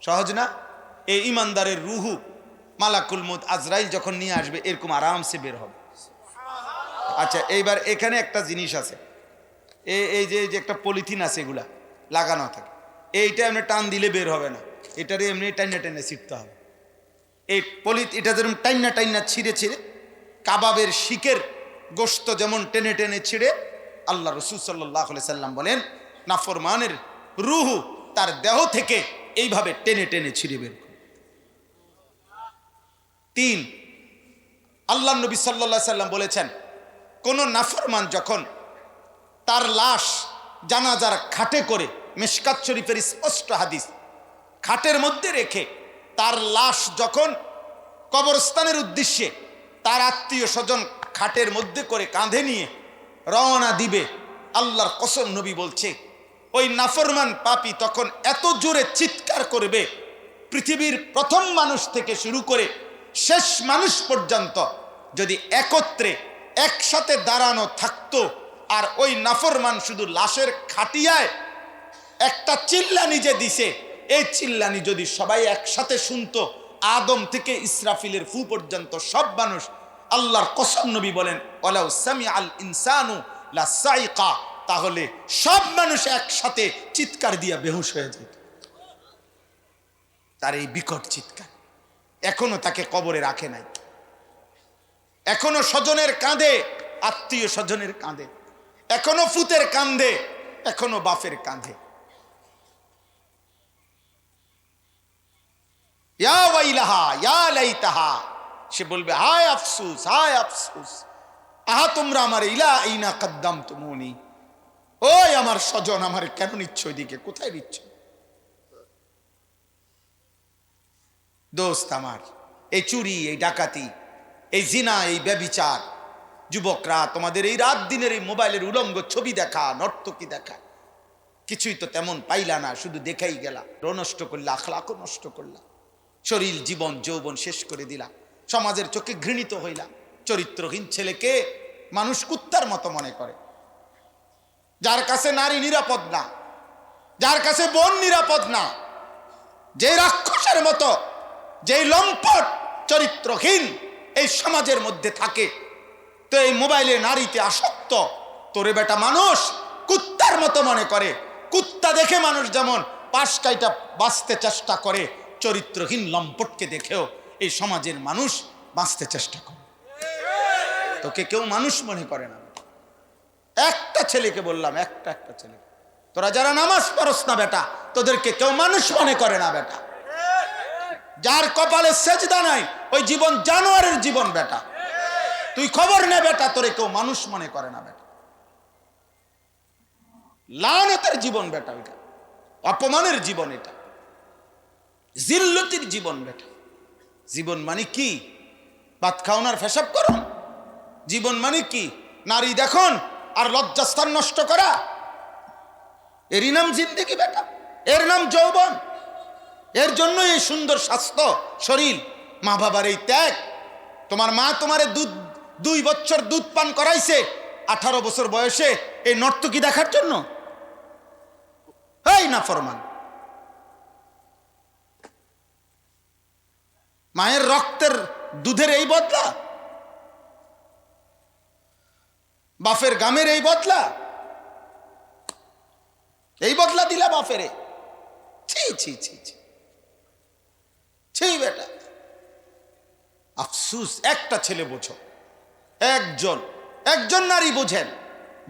সহজ না? এই ইমানদারের রুহু মালাকুল মউত আজরাইল যখন নিয়ে আসবে এরকম আরামসে বের হবে। আচ্ছা, এইবার এখানে একটা জিনিস আছে, এই যে একটা পলিথিন আছে, এগুলা লাগানো থাকে, এইটা এমনি টান দিলে বের হবে না, এটারে এমনি টাইনা টাইনা ছিঁড়তে হবে। এই এটা যেরকম টাইনা টাইনা ছিঁড়ে ছিঁড়ে কাবাবের শিকের গোশত যেমন টেনে টেনে ছিঁড়ে, আল্লাহ রাসূল সাল্লাল্লাহু আলাইহি সাল্লাম বলেন, নাফরমানের রুহু তার দেহ থেকে এইভাবে টেনে টেনে ছিঁড়ে বের করে। 3, আল্লাহ নবী সাল্লাল্লাহু আলাইহি সাল্লাম বলেছেন, কোন নাফরমান যখন তার লাশ জানাজার খাটে করে, মিশকাত শরীফের স্পষ্ট হাদিস, খাটের মধ্যে রেখে তার লাশ যখন কবরস্থানের উদ্দেশ্যে তার আত্মীয় স্বজন খাটের মধ্যে করে কাঁধে নিয়ে রওনা দিবে, আল্লাহর কসম নবী বলছে, ওই নাফরমান পাপী তখন এত জোরে চিৎকার করবে, পৃথিবীর প্রথম মানুষ থেকে শুরু করে শেষ মানুষ পর্যন্ত যদি একত্রে একসাথে দাঁড়ানো থাকতো আর ওই নাফরমান শুধু লাশের খাটিয়ায় একটা চিল্লানি যে দিছে, এই চিল্লানি যদি সবাই একসাথে শুনতো, আদম থেকে ইসরাফিলের ফু পর্যন্ত সব মানুষ, আল্লাহর কসম নবী বলেন, ওয়ালাউ সামিআল ইনসানু লা সাইকা, তাহলে সব মানুষ একসাথে চিৎকার দিয়া বেহুশ হয়ে যেত। তার এই বিকট চিৎকার এখনো তাকে কবরে রাখে নাই, এখনো স্বজনের কাঁধে, আত্মীয় স্বজনের কাঁধে, এখনো ফুতের কাঁধে, এখনো বাপের কাঁধে। ইয়া ওয়াইলাহা ইয়া লাইতাহা, সে বলবে, হায় আফসোস, হায় আফসোস, আহা তোমরা আমার ইলা আইনা কদ্দামতুমুনি, ওই আমার স্বজন, আমার কেন নিচ্ছ ওইদিকে, কোথায় নিচ্ছ? দোস্ত আমার, এই চুরি, এই ডাকাতি, এই জিনা, এই ব্যভিচার, যুবকরা তোমাদের এই রাত দিনের এই মোবাইলের উলঙ্গ ছবি দেখা, নর্তকী দেখা, কিছুই তো তেমন পাইলা না, শুধু দেখাই গেলা, নষ্ট করলা, আখলাকও নষ্ট করলা, শরীর জীবন যৌবন শেষ করে দিলা, সমাজের চোখে ঘৃণিত হইলা। চরিত্রহীন ছেলেকে মানুষ কুত্তার মতো মনে করে, যার কাছে নারী নিরাপদ না, যার কাছে বোন নিরাপদ না, যে রাক্ষসের মতো, যেই লম্পট চরিত্রহীন এই সমাজের মধ্যে থাকে, তো এই মোবাইলে নারীতে আসক্ত, তোরে বেটা মানুষ কুত্তার মতো মনে করে। কুত্তা দেখে মানুষ যেমন পাশ কাইটা বাঁচতে চেষ্টা করে, চরিত্রহীন লম্পটকে দেখেও এই সমাজের মানুষ বাঁচতে চেষ্টা করে। তোকে কেউ মানুষ মনে করে না। একটা ছেলেকে বললাম, একটা ছেলে, তোরা যারা নামাজ পড়স না বেটা, তোদেরকে কেউ মানুষ মনে করে না বেটা। যার কপালে সেজদা নাই, ওই জীবন জানোয়ারের জীবন বেটা। তুই খবর নে বেটা, তোরে কেউ মানুষ মনে করে না বেটা। লানতের জীবন বেটা, এটা অপমানের জীবন, এটা জিল্লতির জীবন বেটা। জীবন মানে কি? ভাত খাওনার ফেসাব করুন? জীবন মানে কি? নারী দেখুন, আর লজ্জাস্থান নষ্ট করা, এরই নাম জিন্দেগি বেটা, এর নাম যৌবন। এর জন্য এই সুন্দর স্বাস্থ্য শরীর, মা বাবার এই ত্যাগ। তোমার মা তোমারে 2 বছর দুধ পান করাইছে 18 বছর বয়সে এই নর্তকী দেখার জন্য। এই নাফরমান, মায়ের রক্তের দুধের এই বদলা, বাপের গামের এই বদলা, এই বদলা দিলা বাপেরে। ছি ছি ছি ছি ছি বেটা, আফসুস। একটা ছেলে বোঝো, একজন নারী বোঝেন,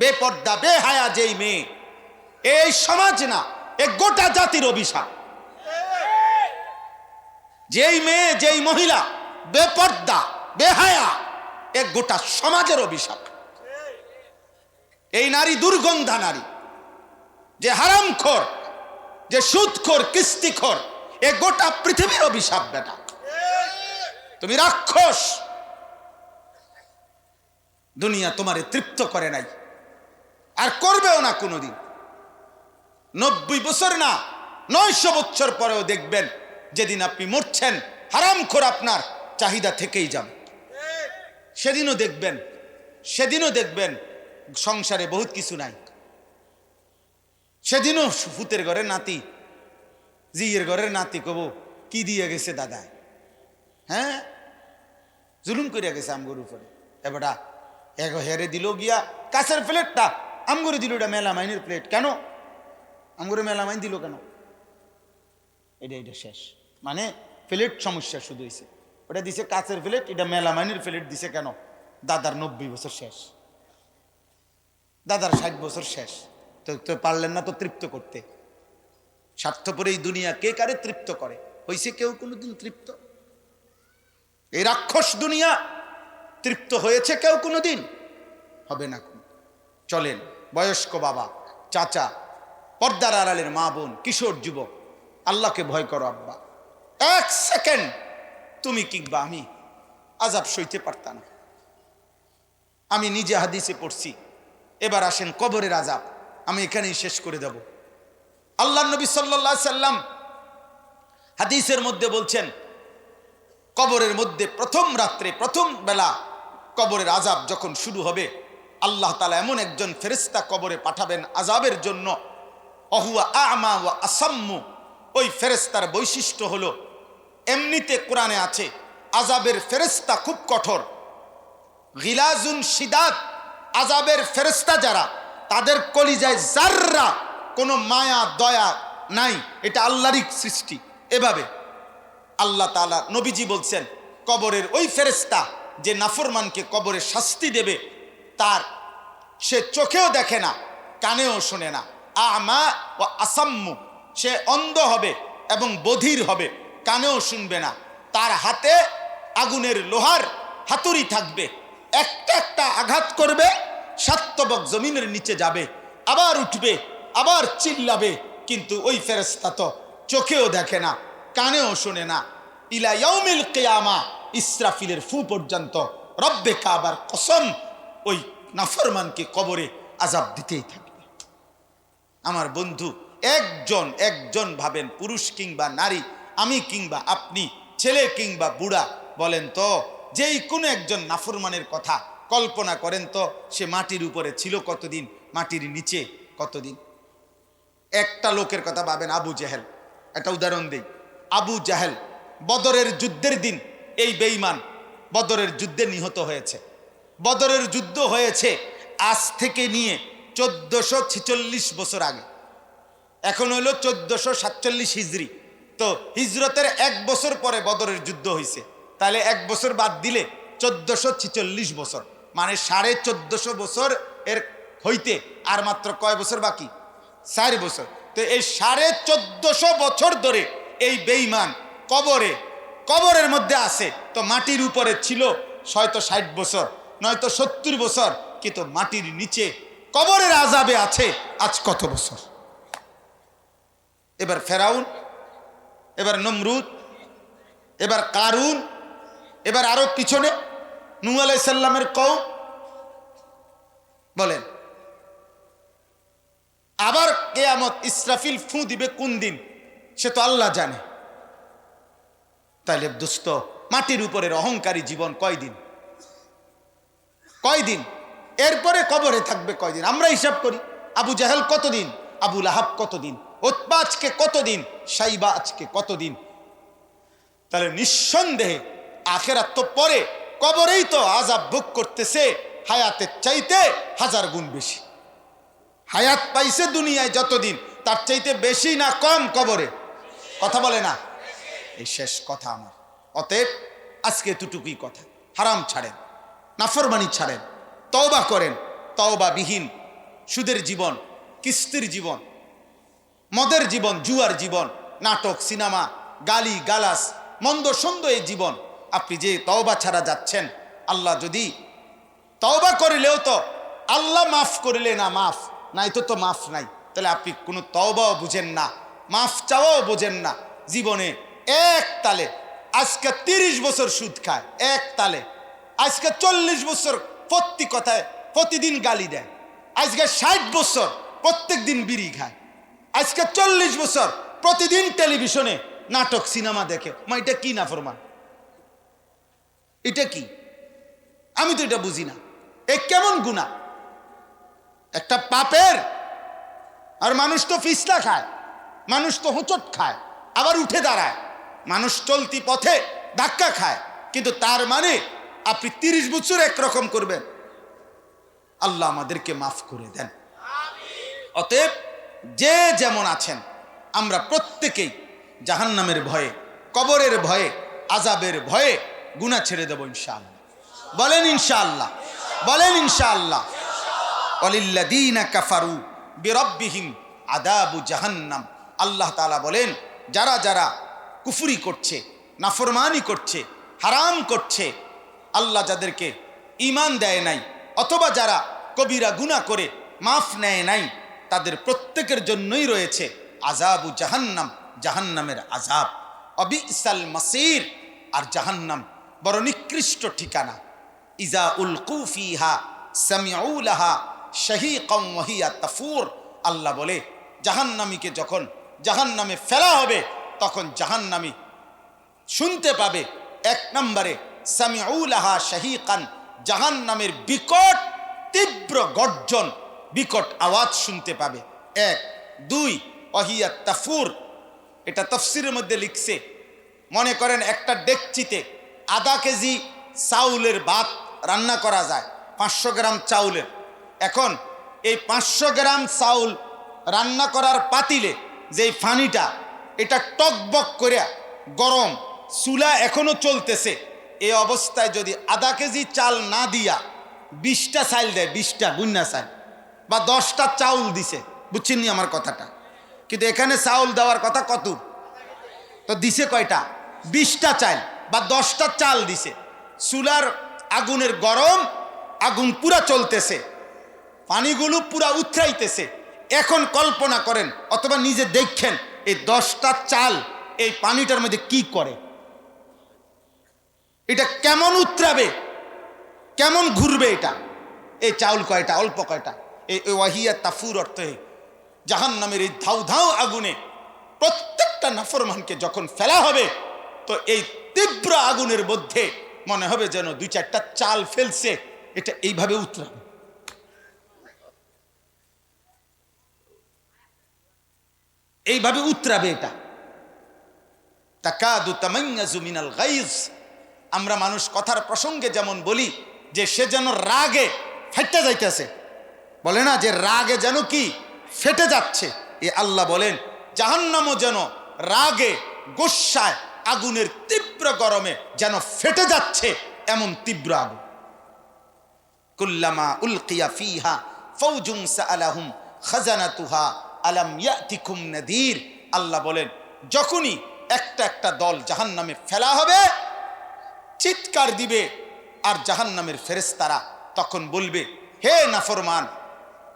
বেপর্দা বেহায়া যেই মেয়ে, এই সমাজ না, এ গোটা জাতির অভিশাপ। যেই মেয়ে, যেই মহিলা বেপর্দা বেহায়া, এ গোটা সমাজের অভিশাপ। এই নারী দুর্গন্ধা নারী, যে হারামখোর, যে সুদখোর, কিস্তিখোর, এ গোটা পৃথিবীর অভিশাপ বেটা। তুমি রাক্ষস। দুনিয়া তোমারে তৃপ্ত করে নাই, আর করবেও না কোনোদিন। 90 বছর না, 900 বছর পরেও দেখবেন, যেদিন আপনি মরছেন, হারামখোর আপনার চাহিদা থেকেই যাবে। সেদিনও দেখবেন সংসারে বহুত কিছু নাই। সেদিনও ফুতের ঘরের নাতি, জিয়ের ঘরের নাতি কব কি দিয়ে গেছে দাদা, হ্যাঁ জুলুম করিয়া গেছে আমগর উপরে। এবারটা এক হেরে দিল গিয়া কাছের প্লেটটা আমগরে দিল, ওটা মেলামাইনের প্লেট। কেন আমগরে মেলামাইন দিল কেন? এটা শেষ, মানে প্লেট সমস্যা শুধু হয়েছে। ওটা দিছে কাছের প্লেট, এটা মেলামাইনের প্লেট দিছে কেন? দাদার 90 বছর শেষ, দাদার 60 বছর শেষ। তো পারলেন না তো তৃপ্ত করতে। স্বার্থপর এই দুনিয়া কে কারে তৃপ্ত করে? হইছে কেউ কোনোদিন তৃপ্ত? এই রাক্ষস দুনিয়া তৃপ্ত হয়েছে কেউ কোনোদিন? হবে না। চলেন বয়স্ক বাবা, চাচা, পর্দার আড়ালের মা বোন, কিশোর যুবক, আল্লাহকে ভয় করো। আব্বা, 1 সেকেন্ড তুমি কিংবা আমি আযাব সইতে পারতাম না। আমি নিজে হাদিসে পড়ছি। এবার আসেন কবরের আযাব, আমি এখানেই শেষ করে দেব। আল্লাহ নবী সাল্লাল্লাহু আলাইহি সাল্লাম হাদিসের মধ্যে বলছেন, কবরের মধ্যে প্রথম রাত্রে, প্রথম বেলা কবরের আযাব যখন শুরু হবে, আল্লাহ তাআলা এমন একজন ফেরেশতা কবরে পাঠাবেন আযাবের জন্য। অহুয়া আ'মা ওয়া আসাম্মু। ওই ফেরেশতার বৈশিষ্ট্য হলো, এমনিতে কোরআনে আছে আযাবের ফেরেশতা খুব কঠোর, গিলাজুন শিদাত। আযাবের ফেরেশতা যারা, তাদের কলিজায় যাররা কোনো মায়া দয়া নাই, এটা আল্লাহরই সৃষ্টি। এভাবে আল্লাহ তাআলা, নবীজি বলছেন, কবরের ওই ফেরেশতা যে নাফরমানকে কবরে শাস্তি দেবে, তার সে চোখেও দেখে না, কানেও শোনে না। আ'মা ওয়া আসাম্মু, সে অন্ধ হবে এবং বধির হবে, কানেও শুনবে না। তার হাতে আগুনের লোহার হাতুড়ি থাকবে, একটা একটা আঘাত করবে, 7 তবক জমিনের নিচে যাবে, আবার উঠবে, আবার চিল্লাবে। কিন্তু ওই ফেরেশতা তো চোখেও দেখে না, কানেও শোনে না। ইলা ইয়াউমিল কিয়ামা, ইসরাফিলের ফু পর্যন্ত রব্বে কাবার কসম, ওই নাফরমানকে কবরে আযাব দিতেই থাকবে। আমার বন্ধু, একজন ভাবেন, পুরুষ কিংবা নারী, আমি কিংবা আপনি, ছেলে কিংবা বুড়া, বলেন তো যেই কোনো একজন নাফরমানের কথা কল্পনা করেন তো, সে মাটির উপরে ছিল কতদিন, মাটির নিচে কতদিন। একটা লোকের কথা ভাবেন, আবু জাহেল। একটা উদাহরণ দেই। আবু জাহেল বদরের যুদ্ধের দিন এই বেঈমান বদরের যুদ্ধে নিহত হয়েছে। বদরের যুদ্ধ হয়েছে আজ থেকে নিয়ে 1446 বছর আগে। এখন হলো 1447 হিজরি। তো হিজরতের 1 বছর পরে বদরের যুদ্ধ হয়েছে, তাহলে 1 বছর বাদ দিলে 1446 বছর, মানে 1450 বছর এর হইতে আর মাত্র কয় বছর বাকি? 4 বছর। তো এই 1450 বছর ধরে এই বেঈমান কবরের মধ্যে আছে। তো মাটির উপরে ছিল হয়তো 60 বছর, নয়তো 70 বছর, কিন্তু মাটির নিচে কবরের আযাবে আছে আজ কত বছর। এবার ফেরাউন, এবার নমরুদ, এবার কারুন, এবার আরো পিছনে নূহ আলাইহিস সালামের কওম। বলেন আবার কিয়ামত ইসরাফিল ফু দিবে কোন দিন সে তো আল্লাহ জানে। তাইলে দোস্ত, মাটির উপরের অহংকারী জীবন কয়দিন? কয়দিন? এরপরে কবরে থাকবে কয়দিন? আমরা হিসাব করি, আবু জাহেল কতদিন, আবু লাহাব কতদিন, উতবা আজকে কতদিন, সাইবা আজকে কতদিন। তাহলে নিঃসন্দেহে আখেরাত তো পরে, কবরেই তো আযাব ভোগ করতেছে হায়াতের চাইতে 1000 গুণ বেশি। হায়াত পাইছে দুনিয়ায় যতদিন, তার চাইতে বেশি না কম কবরে? কথা বলে না? এই শেষ কথা আমার। অতএব আজকে এতটুকুই কথা, হারাম ছাড়েন, নাফরমানি ছাড়েন, তওবা করেন। তওবাবিহীন সুদের জীবন, কিস্তির জীবন, মদের জীবন, জুয়ার জীবন, নাটক, সিনেমা, গালি গালাস, মন্দ সন্দ এই জীবন, আপনি যে তওবা ছাড়া যাচ্ছেন, আল্লাহ যদি তওবা করিলেও তো আল্লাহ মাফ করিলে না মাফ নাই, তো মাফ নাই। তাহলে আপনি কোনো তওবাও বুঝেন না, মাফ চাওয়াও বোঝেন না। জীবনে এক তালে আজকে 30 বছর সুদ খায়, এক তালে আজকে 40 বছর প্রতি কথায় প্রতিদিন গালি দেয়, আজকে 60 বছর প্রত্যেক দিন বিড়ি খায়, আজকে 40 বছর প্রতিদিন টেলিভিশনে নাটক সিনেমা দেখে। এটা কি নাফরমান? এটা কি? আমি তো এটা বুঝি না। এ কেমন গুনাহ? একটা পাপের। আর মানুষ তো ফিসলা খায়, মানুষ তো হোঁচট খায়, আবার উঠে দাঁড়ায়, মানুষ চলতি পথে ধাক্কা খায়, কিন্তু তার মানে আপনি 30 বছর একরকম করবেন? আল্লাহ আমাদেরকে মাফ করে দেন। অতএব যে যেমন আছেন, আমরা প্রত্যেকেই জাহান্নামের ভয়ে, কবরের ভয়ে, আযাবের ভয়ে গুনাহ ছেড়ে দেব ইনশাআল্লাহ। বলেন ইনশাআল্লাহ, বলেন ইনশাআল্লাহ। ওয়ালিল্লাযীনা কাফারু বিরাব্বিহিম আযাবু জাহান্নাম। আল্লাহ তাআলা বলেন, যারা যারা কুফরি করছে, নাফরমানি করছে, হারাম করছে, আল্লাহ যাদেরকে ঈমান দেয় নাই, অথবা যারা কবিরা গুনাহ করে মাফ নেয় নাই, তাদের প্রত্যেকের জন্যই রয়েছে আযাবু জাহান্নাম, জাহান্নামের আযাব। অবিসাল মাসির, আর জাহান্নাম বড় নিকৃষ্ট ঠিকানা। ইজা উলকু ফিহা সামিউ লাহা শাহীকাম ওয়া হিয়া তাফুর। আল্লাহ বলে, জাহান্নামীকে যখন জাহান্নামে ফেলা হবে, তখন জাহান্নামী শুনতে পাবে, 1 নম্বরে সামিউ লাহা শাহীকান, জাহান্নামের বিকট তীব্র গর্জন, বিকট আওয়াজ শুনতে পাবে। 1, 2 ওয়া হিয়া তাফুর। এটা তাফসীরের মধ্যে লিখছে, মনে করেন একটা ডেকচিতে আধা কেজি চাউলের ভাত রান্না করা যায়, 500 গ্রাম চাউলের। এখন এই 500 গ্রাম চাউল রান্না করার পাতিলে যেই পানিটা, এটা টকবক করে গরম, চুলা এখনো চলতেছে। এই অবস্থায় যদি আধা কেজি চাল না দিয়া 20টা চাল দেয়, 20টা গুন্না চাল, বা 10টা চাউল দিছে, বুঝছেন নি আমার কথাটা? কিন্তু এখানে চাউল দেওয়ার কথা কত, তো দিছে কয়টা? 20টা চাল বা 10টা চাল দিছে। চুলার আগুনের গরম, আগুন পুরা চলতেছে, পানিগুলো পুরা উথরাইতেছে। এখন কল্পনা করেন অথবা নিজে দেখেন, এই 10টা চাল এই পানিটার মধ্যে কি করে, এটা কেমন উতরাবে, কেমন ঘুরবে এটা। এই চাউল কয়টা? অল্প কয়টা? এই ওয়াহিয়া তাফুর অর্থে জাহান্নামের এই ধাউ ধাউ আগুনে প্রত্যেকটা নাফরমানকে যখন ফেলা হবে, তো এই তীব্র আগুনের মধ্যে মনে হবে যেন 2-4টা চাল ফেলছে, এটা এইভাবে উতরাবে। এইভাবে উতরাবে এটা। তাকাদু তামাইয়াজু মিনাল গাইজ। আমরা মানুষ কথার প্রসঙ্গে যেমন বলি যে সে যেন রাগে ফেটে যাইতেছে, বলে না যে রাগে যেন কি ফেটে যাচ্ছে। এ আল্লাহ বলেন, জাহান্নামও যেন রাগে, গোস্সায়, আগুনের তীব্র গরমে যেন ফেটে যাচ্ছে, এমন তীব্র আগুন। কুল্লামা উলকিয়া ফিহা ফাওজুন সাআলাহুম খাজানাতুহা আলাম ইয়াতিকুম নাদির। আল্লাহ বলেন, যখনই একটা একটা দল জাহান্নামে ফেলা হবে, চিৎকার দিবে, আর জাহান্নামের ফেরেশতারা তখন বলবে, হে নাফরমান,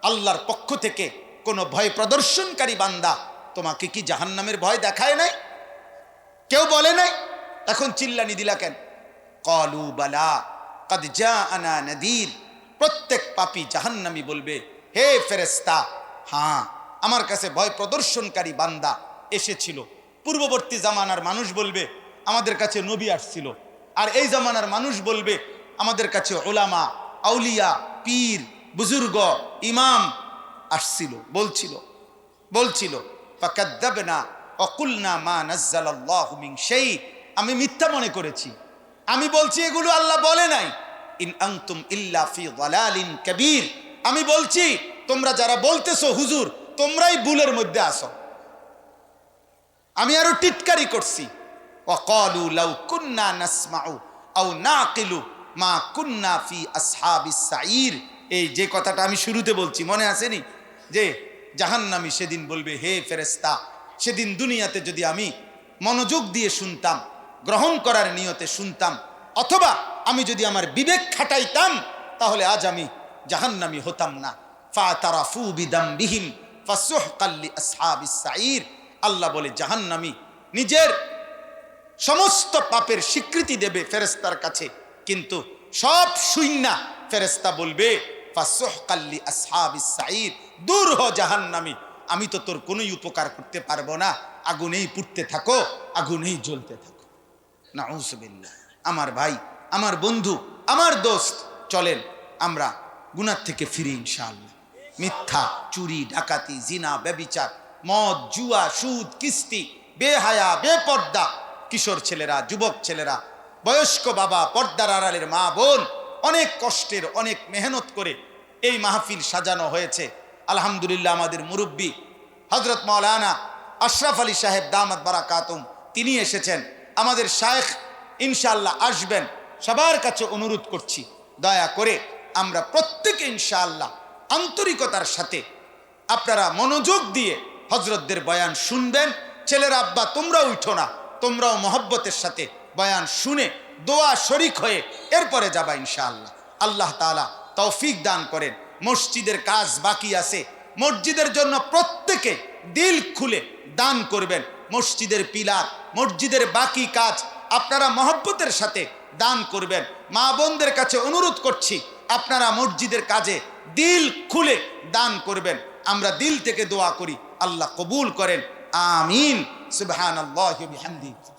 আল্লাহর পক্ষ থেকে কোনো ভয় প্রদর্শনকারী বান্দা তোমাকে কি জাহান্নামের ভয় দেখায় নাই? কেউ বলে নাই, এখন চিল্লানি দিলা কেন? ক্বালু বালা কাদ জাআনা নাদির। প্রত্যেক পাপী জাহান্নামী বলবে, হে ফেরেশতা, হ্যাঁ আমার কাছে ভয় প্রদর্শনকারী বান্দা এসেছিল। পূর্ববর্তী জামানার মানুষ বলবে আমাদের কাছে নবী আসছিল, আর এই জামানার মানুষ বলবে আমাদের কাছে ওলামা, আউলিয়া, পীর, বুজুর্গ, ইমাম আসছিল, বলছিল ফাকাদ্দাবনা ওয়াকুলনা মা নাযালাল্লাহু মিন শাই। আমি মিথ্যা মনে করেছি, আমি বলছি এগুলো আল্লাহ বলে নাই। ইন আনতুম ইল্লা ফি যালালিন কাবীর। আমি বলছি তোমরা যারা বলতেছো হুজুর, তোমরাই ভুলের মধ্যে আসো। আমি আরো টিটকারি করছি, ওয়াকালু লাউ কুন্না নাসমাউ আও নাকিলু মা কুন্না ফি আসহাবিস সাঈর। এই যে কথাটা আমি শুরুতে বলছি মনে আছেনি, যে জাহান্নামী সেদিন বলবে হে ফেরেশতা, সেদিন দুনিয়াতে যদি আমি মনোযোগ দিয়ে শুনতাম, গ্রহণ করার নিয়তে শুনতাম, অথবা আমি যদি আমার বিবেক খাটাইতাম, তাহলে আজ আমি জাহান্নামী হতাম না। ফাতারাফু বিদামবিহিম ফাসুহকাল লিআসহাবিস সাঈর। আল্লাহ বলে জাহান্নামী নিজের সমস্ত পাপের স্বীকৃতি দেবে ফেরেশতার কাছে, কিন্তু সব শুইনা ফেরেশতা বলবে ফাসুহকাল লিআসহাবিস সাঈর, দূর হ জাহান্নামী, আমি তো তোর কোনোই উপকার করতে পারবো না, আগুনেই পুড়তে থাকো, আগুনেই জ্বলতে থাকো। নাউযুবিল্লাহ। আমার ভাই, আমার বন্ধু, আমার দোস্ত, চলেন আমরা গুনাহ থেকে ফিরি ইনশাআল্লাহ। মিথ্যা, চুরি, ডাকাতি, জিনা, ব্যভিচার, মদ, জুয়া, সুদ, কিস্তি, বেহায়া, বেপর্দা কিশোর ছেলেরা, যুবক ছেলেরা, বয়স্ক বাবা, পর্দার আড়ালের মা বোন, অনেক কষ্টের, অনেক মেহনত করে এই মাহফিল সাজানো হয়েছে। আলহামদুলিল্লাহ আমাদের মুরব্বী হযরত মাওলানা আশরাফ আলী সাহেব দামাত বারাকাতুম তিনি এসেছেন। আমাদের শায়েখ ইনশাআল্লাহ আসবেন। সবার কাছে অনুরোধ করছি, দয়া করে আমরা প্রত্যেকে ইনশাআল্লাহ আন্তরিকতার সাথে আপনারা মনোযোগ দিয়ে হযরতদের বয়ান শুনবেন। ছেলেরা, আব্বা তোমরাও উঠো না, তোমরাও মহব্বতের সাথে বয়ান শুনে দোয়া শরিক হয়ে এরপরে যাবা ইনশাআল্লাহ। আল্লাহ তাআলা তৌফিক দান করেন। মসজিদের কাজ বাকি আছে, মসজিদের জন্য প্রত্যেকে দিল খুলে দান করবেন। মসজিদের পিলার, মসজিদের বাকি কাজ আপনারা মহব্বতের সাথে দান করবেন। মা বোনদের কাছে অনুরোধ করছি, আপনারা মসজিদের কাজে দিল খুলে দান করবেন। আমরা দিল থেকে দোয়া করি, আল্লাহ কবুল করেন। আমিন। সুবহানাল্লাহি ওয়া বিহামদিহি।